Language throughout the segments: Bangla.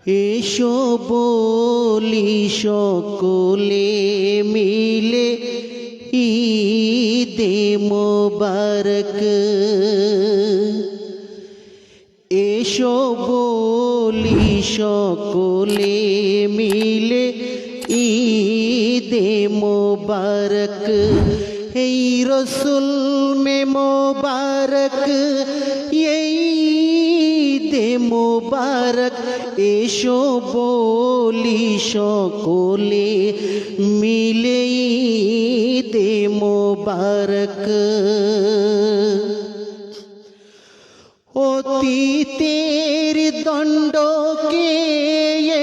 এসো বলি সকলে মিলে ঈদে মোবারক। এসো বলি সকলে মিলে ঈদে মোবারক। এই রসুল মে মোবারক, এই ঈদে মোবারক। এসো বলি সকলে মিলে ঈদে মোবারক। অতীতের দণ্ডকে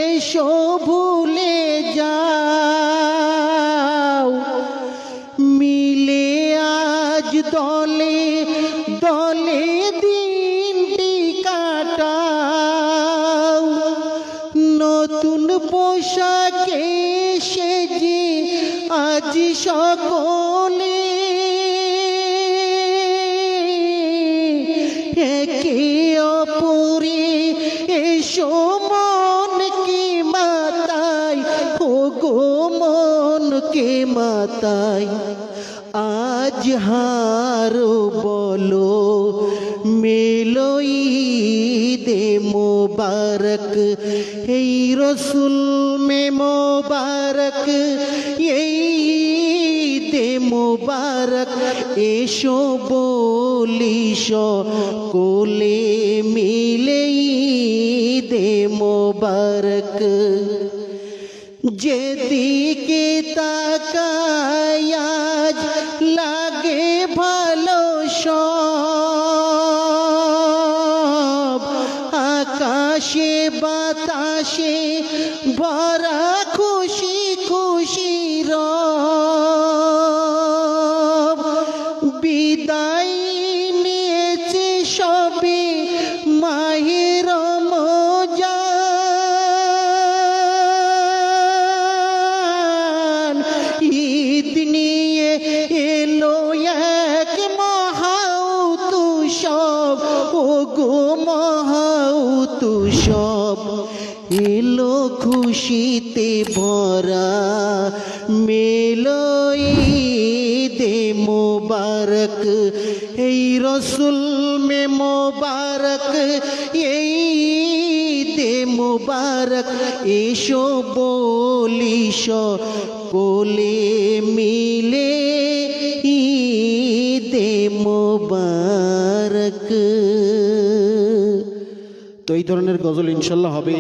এসো ভুলে যাও, মিলে আজ দলে দলে দিনটি কাটাও। নতুন পোশাকে সেজে আজ সকলে একে অপরে এসো মনকে মাতায়, ও গো মনকে মাতায়। আজ হারো বলো মেলো ঈদে মোবারক। এই রসুল মে মোবারক, এই ঈদে মোবারক। এসো বলি সকলে মিলে ঈদে মোবারক। যেদিকে তাকাই আজ লাগে ভালো সব, আকাশে বাতাসে ভরা খুশি খুশি রব। বিদায় নিয়েছে সবে মাহে রমজান। ঈদ নিয়ে এলো এক মহা উৎসব, ও গো মহা উৎসব। এলো খুশিতে ভরা মেলো ঈদে মোবারক। এই রসুল মে মোবারক, এই ঈদে মোবারক। এসো বলি সকলে মিলে ঈদে মোবারক। তো এই ধরনের গজল ইনশাল্লাহ হবে।